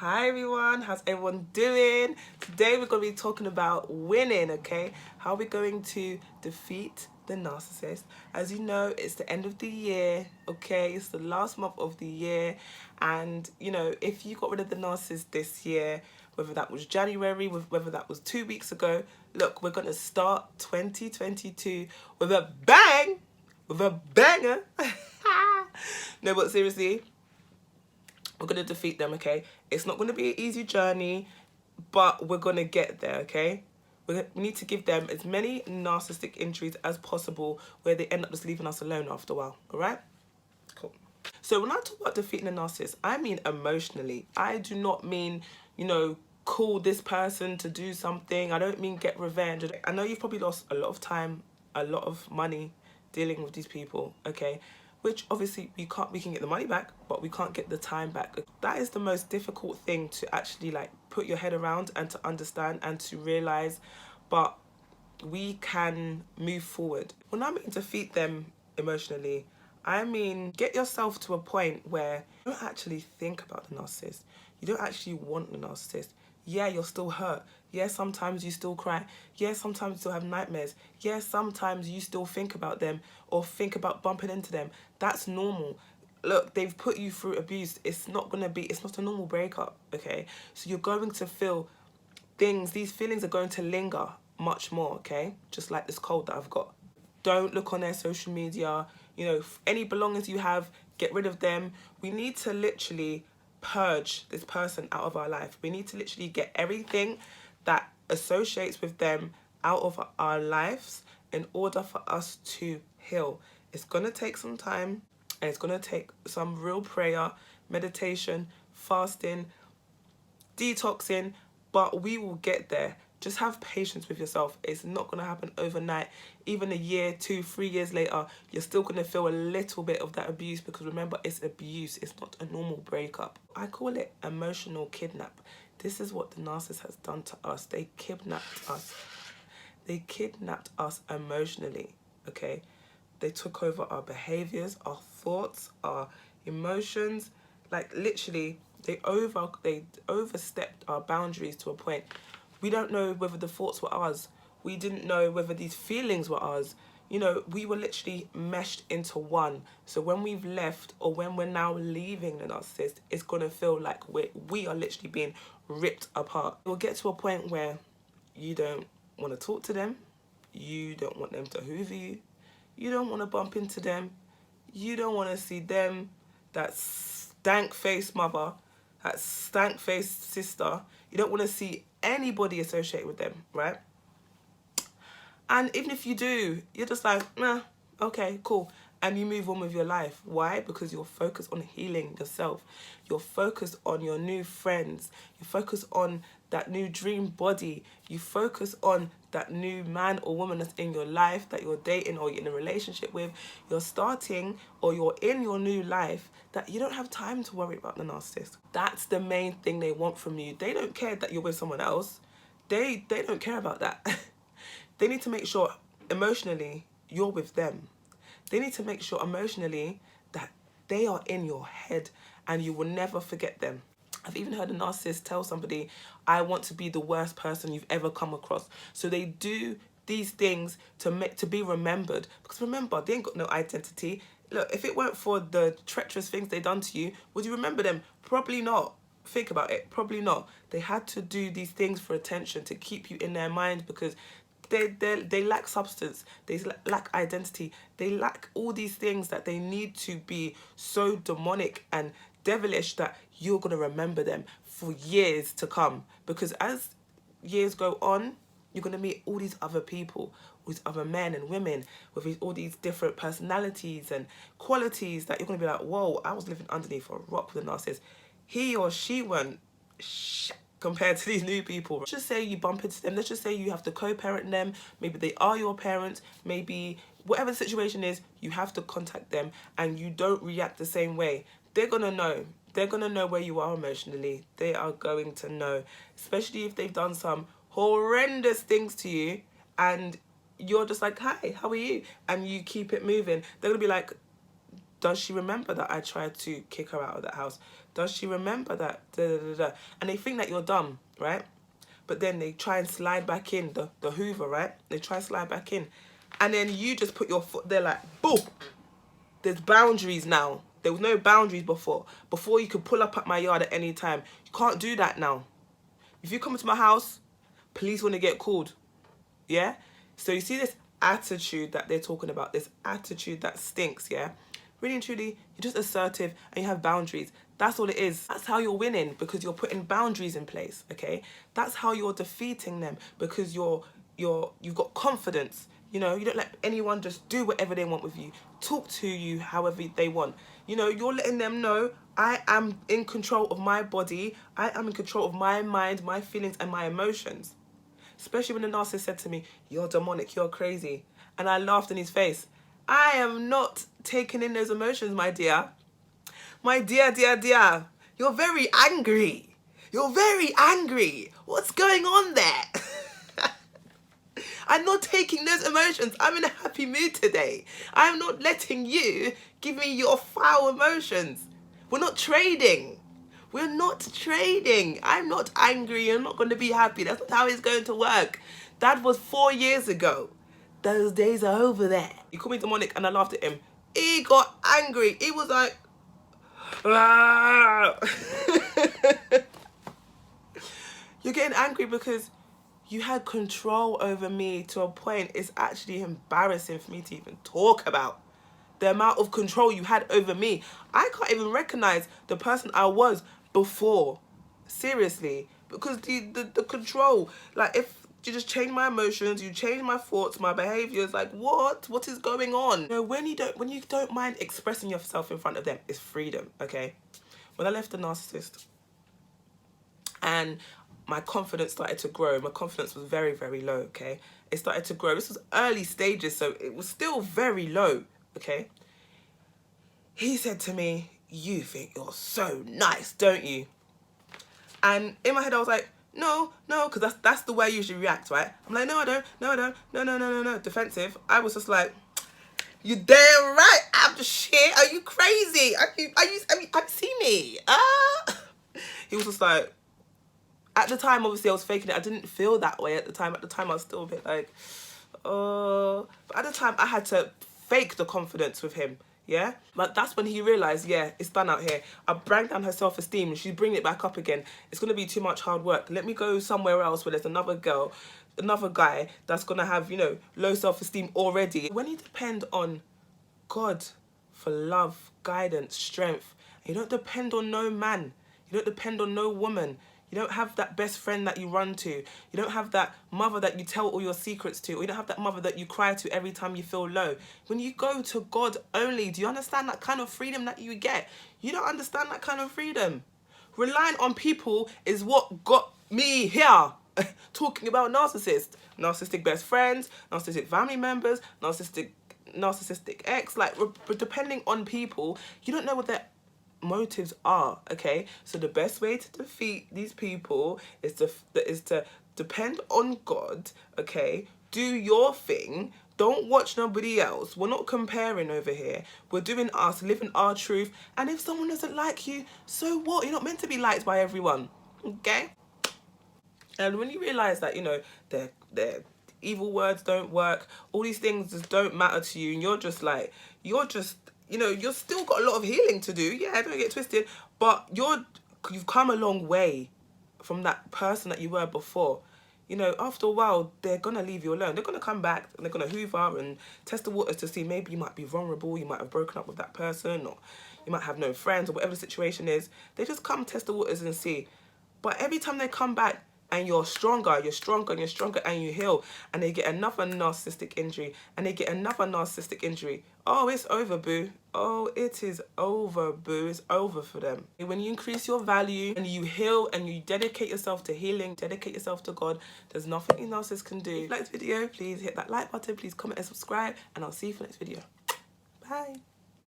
Hi everyone, how's everyone doing? Today we're going to be talking about winning, okay? How we're going to defeat the narcissist. As you know, it's the end of the year, okay? It's the last month of the year. And, you know, if you got rid of the narcissist this year, whether that was January, whether that was 2 weeks ago, look, we're going to start 2022 with a bang, with a banger. No, but seriously, we're going to defeat them, okay? It's not going to be an easy journey, but we're going to get there, okay? We need to give them as many narcissistic injuries as possible where they end up just leaving us alone after a while, all right? Cool. So when I talk about defeating a narcissist, I mean emotionally. I do not mean, you know, call this person to do something. I don't mean get revenge. I know you've probably lost a lot of time, a lot of money dealing with these people, okay? Which obviously we can get the money back, but we can't get the time back. That is the most difficult thing to actually like put your head around and to understand and to realize, but we can move forward. When I mean defeat them emotionally, I mean get yourself to a point where you don't actually think about the narcissist. You don't actually want the narcissist. Yeah, you're still hurt. Yeah, sometimes you still cry. Yeah, sometimes you still have nightmares. Yeah, sometimes you still think about them or think about bumping into them. That's normal. Look, they've put you through abuse. It's not a normal breakup, okay? So you're going to feel things, these feelings are going to linger much more, okay? Just like this cold that I've got. Don't look on their social media. You know, any belongings you have, get rid of them. We need to literally purge this person out of our life. We need to literally get everything that associates with them out of our lives in order for us to heal. It's going to take some time, and it's going to take some real prayer, meditation, fasting, detoxing, but we will get there. Just have patience with yourself. It's not going to happen overnight. Even a year, 2, 3 years later, you're still going to feel a little bit of that abuse, because remember, it's abuse. It's not a normal breakup. I call it emotional kidnap. This is what the narcissist has done to us. They kidnapped us. They kidnapped us emotionally, okay? They took over our behaviors, our thoughts, our emotions. Like literally, they overstepped our boundaries to a point. We don't know whether the thoughts were ours. We didn't know whether these feelings were ours. You know, we were literally meshed into one. So when we've left, or when we're now leaving the narcissist, it's going to feel like we are literally being ripped apart. We'll get to a point where you don't want to talk to them. You don't want them to hoover you. You don't want to bump into them. You don't want to see them, that stank-faced mother, that stank-faced sister. You don't want to see anybody associated with them, right? And even if you do, you're just like, nah, okay, cool. And you move on with your life. Why? Because you're focused on healing yourself. You're focused on your new friends. You focus on that new dream body. You focus on that new man or woman that's in your life, that you're dating or you're in a relationship with. You're starting, or you're in your new life, that you don't have time to worry about the narcissist. That's the main thing they want from you. They don't care that you're with someone else. They don't care about that. They need to make sure emotionally you're with them. They need to make sure emotionally that they are in your head and you will never forget them. I've even heard a narcissist tell somebody, I want to be the worst person you've ever come across. So they do these things to be remembered. Because remember, they ain't got no identity. Look, if it weren't for the treacherous things they done to you, would you remember them? Probably not. Think about it. Probably not. They had to do these things for attention, to keep you in their mind, because they lack substance, they lack identity, they lack all these things that they need to be so demonic and devilish that you're going to remember them for years to come. Because as years go on, you're going to meet all these other people, all these other men and women with all these different personalities and qualities that you're going to be like, whoa, I was living underneath a rock with a narcissist. He or she weren't compared to these new people. Let's just say you bump into them. Let's just say you have to co-parent them. Maybe they are your parents. Maybe whatever the situation is, you have to contact them and you don't react the same way. They're going to know. They're going to know where you are emotionally. They are going to know, especially if they've done some horrendous things to you and you're just like, hi, how are you? And you keep it moving. They're going to be like, Does she remember that I tried to kick her out of that house? Does she remember that? And they think that you're dumb, right? But then they try and slide back in, the Hoover, right? They try and slide back in. And then you just put your foot there like, boom. There's boundaries now. There was no boundaries before. Before you could pull up at my yard at any time. You can't do that now. If you come into my house, police want to get called. Yeah? So you see this attitude that they're talking about, this attitude that stinks, yeah? Really and truly, you're just assertive and you have boundaries. That's all it is. That's how you're winning, because you're putting boundaries in place, okay? That's how you're defeating them, because you've got confidence. You know, you don't let anyone just do whatever they want with you. Talk to you however they want. You know, you're letting them know, I am in control of my body. I am in control of my mind, my feelings and my emotions. Especially when the narcissist said to me, you're demonic, you're crazy. And I laughed in his face. I am not taking in those emotions, my dear. My dear, dear, dear. You're very angry. You're very angry. What's going on there? I'm not taking those emotions. I'm in a happy mood today. I'm not letting you give me your foul emotions. We're not trading. We're not trading. I'm not angry. You're not going to be happy. That's not how it's going to work. That was 4 years ago. Those days are over there. He called me demonic and I laughed at him. He got angry. He was like, ah. You're getting angry because you had control over me to a point it's actually embarrassing for me to even talk about. The amount of control you had over me. I can't even recognize the person I was before. Seriously. Because the control, like if you just change my emotions, you change my thoughts, my behaviors, like what is going on? You know, when you don't mind expressing yourself in front of them, it's freedom, okay? When I left the narcissist and my confidence started to grow, my confidence was very, very low, okay? It started to grow. This was early stages, so it was still very low, okay? He said to me, you think you're so nice, don't you? And in my head, I was like, no, because that's the way I usually react, right? I'm like, no, I don't, no, defensive. I was just like, you damn right, I'm the shit. Are you crazy? Have you seen me? He was just like, at the time, obviously, I was faking it. I didn't feel that way at the time. At the time, I was still a bit like, oh. But at the time, I had to fake the confidence with him, yeah? But that's when he realised, yeah, it's done out here. I bring down her self-esteem and she's bringing it back up again. It's going to be too much hard work. Let me go somewhere else where there's another girl, another guy that's going to have, you know, low self-esteem already. When you depend on God for love, guidance, strength, you don't depend on no man. You don't depend on no woman. You don't have that best friend that you run to. You don't have that mother that you tell all your secrets to. Or you don't have that mother that you cry to every time you feel low. When you go to God only, do you understand that kind of freedom that you get? You don't understand that kind of freedom. Relying on people is what got me here. Talking about narcissists. Narcissistic best friends, narcissistic family members, narcissistic ex. Like, depending on people, you don't know what they're motives are, okay? So the best way to defeat these people is to depend on God, okay? Do your thing. Don't watch nobody else. We're not comparing over here. We're doing us, living our truth. And if someone doesn't like you, so what? You're not meant to be liked by everyone, okay? And when you realize that, you know, their evil words don't work, all these things just don't matter to you, and you're just you know, you've still got a lot of healing to do. Yeah, don't get twisted. But you've come a long way from that person that you were before. You know, after a while, they're going to leave you alone. They're going to come back and they're going to hoover and test the waters to see maybe you might be vulnerable. You might have broken up with that person, or you might have no friends, or whatever the situation is. They just come test the waters and see. But every time they come back, and you're stronger, and you heal, and they get another narcissistic injury, and they get another narcissistic injury. Oh, it's over, boo. Oh, it is over, boo. It's over for them. When you increase your value, and you heal, and you dedicate yourself to healing, dedicate yourself to God, there's nothing a narcissist can do. If you like this video, please hit that like button, please comment and subscribe, and I'll see you for the next video. Bye.